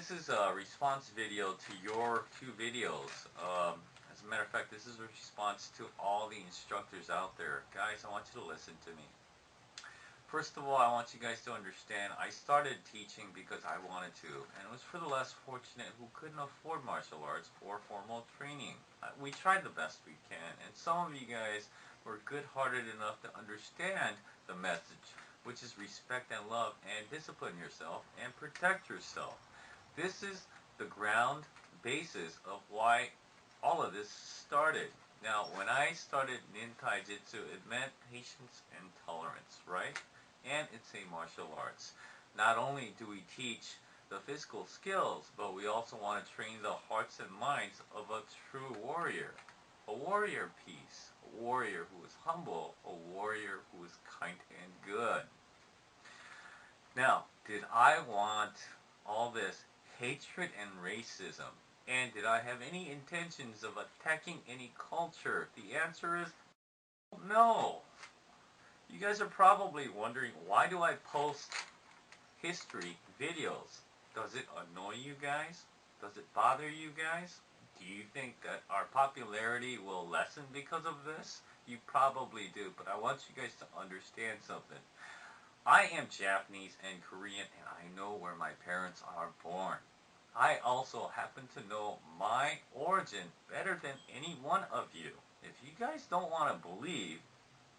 this is a response video to your two videos. As a matter of fact, this is a response to all the instructors out there. Guys, I want you to listen to me. First of all, I want you guys to understand, I started teaching because I wanted to, and it was for the less fortunate who couldn't afford martial arts or formal training. We tried the best we can, and some of you guys were good-hearted enough to understand the message, which is respect and love and discipline yourself and protect yourself. This is the ground basis of why all of this started. Now, when I started Nin Taijutsu, it meant patience and tolerance, right? And it's a martial arts. Not only do we teach the physical skills, but we also want to train the hearts and minds of a true warrior. A warrior piece. A warrior who is humble. A warrior who is kind and good. Now, did I want all this hatred and racism? And did I have any intentions of attacking any culture? The answer is no. You guys are probably wondering, why do I post history videos? Does it annoy you guys? Does it bother you guys? Do you think that our popularity will lessen because of this? You probably do, but I want you guys to understand something. I am Japanese and Korean, and I know where my parents are born. I also happen to know my origin better than any one of you. If you guys don't want to believe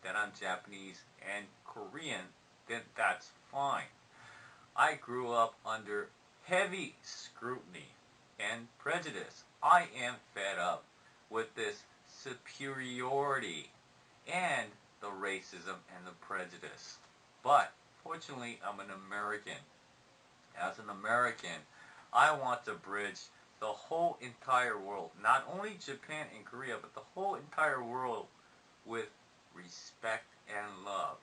that I'm Japanese and Korean, then that's fine. I grew up under heavy scrutiny and prejudice. I am fed up with this superiority and the racism and the prejudice. But fortunately, I'm an American. As an American, I want to bridge the whole entire world, not only Japan and Korea, but the whole entire world with respect and love.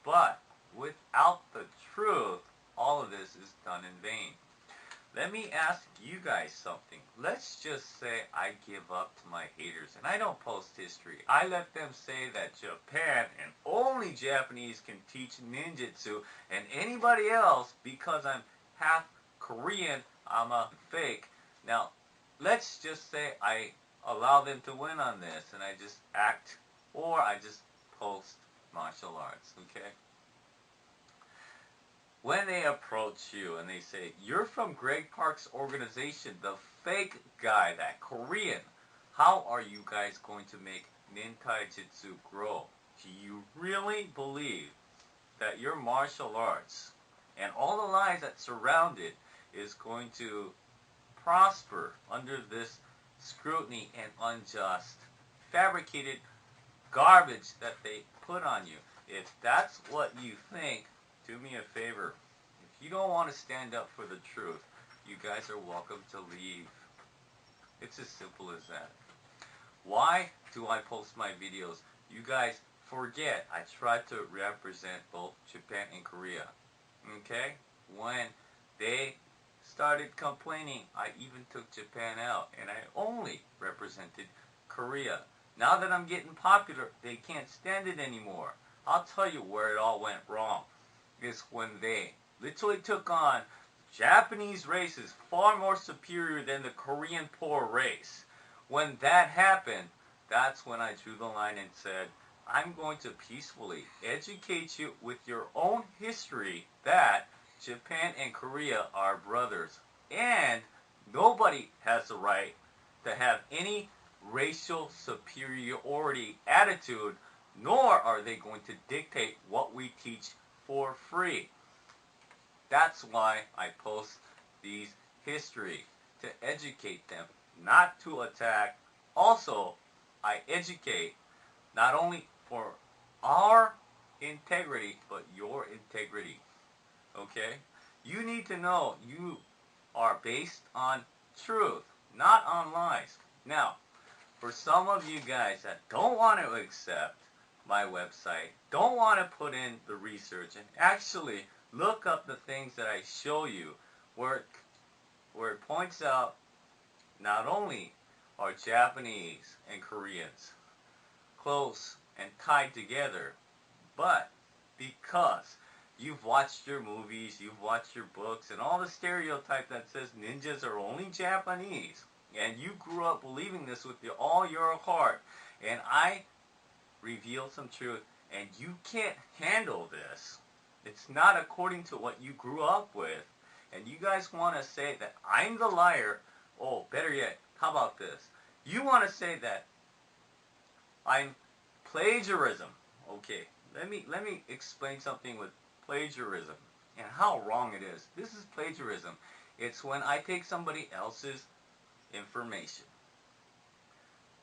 But without the truth, all of this is done in vain. Let me ask you guys something. Let's just say I give up to my haters and I don't post history. I let them say that Japan and only Japanese can teach ninjutsu, and anybody else, because I'm half Korean, I'm a fake. Now, let's just say I allow them to win on this and I just act, or I just post martial arts, okay? When they approach you and they say, you're from Greg Park's organization, the fake guy, that Korean, how are you guys going to make Nin Taijutsu grow? Do you really believe that your martial arts and all the lies that surround it is going to prosper under this scrutiny and unjust, fabricated garbage that they put on you? If that's what you think, do me a favor. If you don't want to stand up for the truth, you guys are welcome to leave. It's as simple as that. Why do I post my videos? You guys forget I try to represent both Japan and Korea. Okay? When they started complaining, I even took Japan out and I only represented Korea. Now that I'm getting popular, they can't stand it anymore. I'll tell you where it all went wrong. Is when they literally took on Japanese races far more superior than the Korean poor race. When that happened, that's when I drew the line and said, I'm going to peacefully educate you with your own history that Japan and Korea are brothers. And nobody has the right to have any racial superiority attitude, nor are they going to dictate what we teach for free. That's why I post these history, to educate them, not to attack. Also, I educate not only for our integrity, but your integrity. Okay? You need to know you are based on truth, not on lies. Now, for some of you guys that don't want to accept my website, don't want to put in the research and actually look up the things that I show you, where it points out not only are Japanese and Koreans close and tied together, but because You've watched your movies, you've watched your books, and all the stereotype that says ninjas are only Japanese. And you grew up believing this with all your heart. And I revealed some truth, and you can't handle this. It's not according to what you grew up with. And you guys want to say that I'm the liar. Oh, better yet, how about this? You want to say that I'm plagiarism. Okay, let me explain something with plagiarism and how wrong it is. This is plagiarism. It's when I take somebody else's information,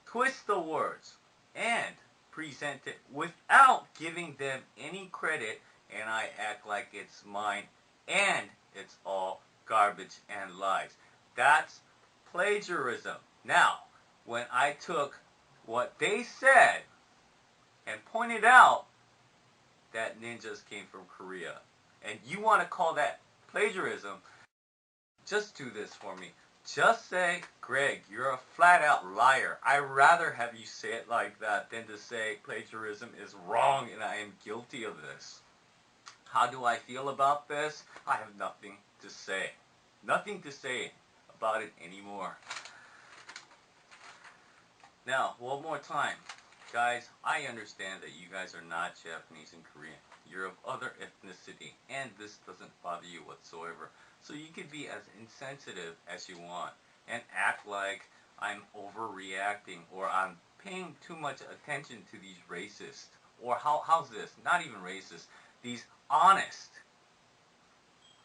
twist the words, and present it without giving them any credit, and I act like it's mine, and it's all garbage and lies. That's plagiarism. Now, when I took what they said and pointed out that ninjas came from Korea, and you want to call that plagiarism, just do this for me. Just say, Greg, you're a flat-out liar. I'd rather have you say it like that than to say plagiarism is wrong and I am guilty of this. How do I feel about this? I have nothing to say. Nothing to say about it anymore. Now, one more time. Guys, I understand that you guys are not Japanese and Korean. You're of other ethnicity, and this doesn't bother you whatsoever. So you can be as insensitive as you want and act like I'm overreacting or I'm paying too much attention to these racist, or how's this? Not even racist. These honest,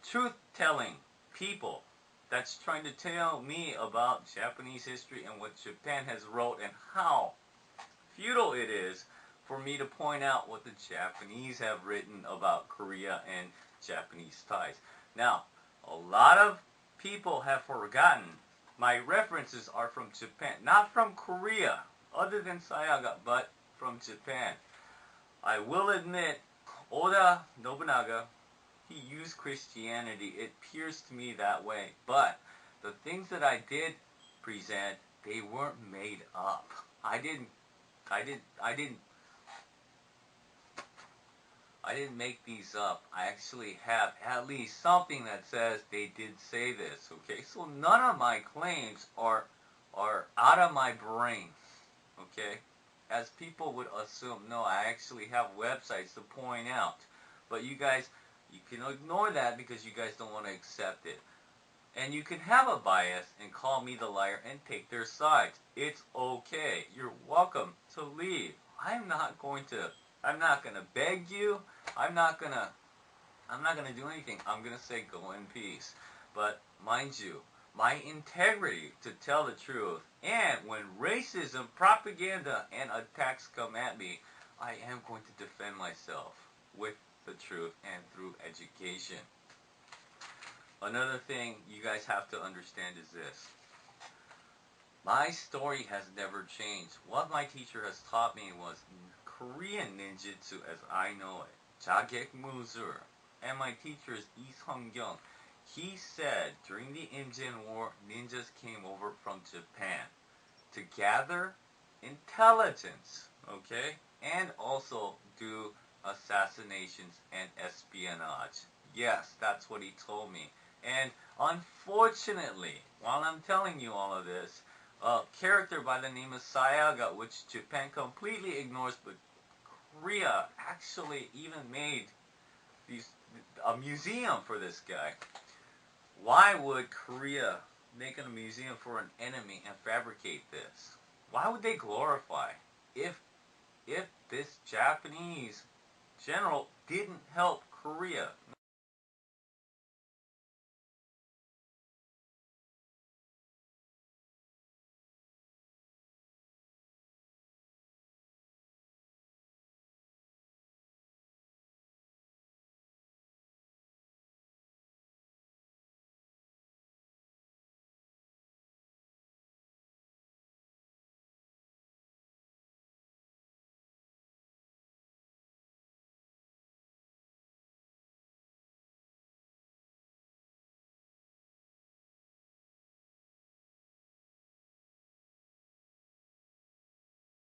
truth-telling people that's trying to tell me about Japanese history and what Japan has wrote and how futile it is for me to point out what the Japanese have written about Korea and Japanese ties. Now, a lot of people have forgotten my references are from Japan, not from Korea, other than Sayaga, but from Japan. I will admit, Oda Nobunaga, he used Christianity. It appears to me that way. But the things that I did present, they weren't made up. I didn't make these up. I actually have at least something that says they did say this, okay? So none of my claims are out of my brain, okay? As people would assume, no, I actually have websites to point out. But you guys, you can ignore that because you guys don't want to accept it. And you can have a bias and call me the liar and take their sides. It's okay. You're welcome to leave. I'm not going to beg you. I'm not gonna do anything. I'm gonna say go in peace. But mind you, my integrity to tell the truth, and when racism, propaganda, and attacks come at me, I am going to defend myself with the truth and through education. Another thing you guys have to understand is this. My story has never changed. What my teacher has taught me was Korean ninjutsu as I know it. Jagek Muzur. And my teacher is Lee Sung-kyung. He said during the Imjin War, ninjas came over from Japan to gather intelligence, okay? And also do assassinations and espionage. Yes, that's what he told me. And unfortunately, while I'm telling you all of this, a character by the name of Sayaga, which Japan completely ignores, but Korea actually even made a museum for this guy. Why would Korea make a museum for an enemy and fabricate this? Why would they glorify if this Japanese general didn't help Korea?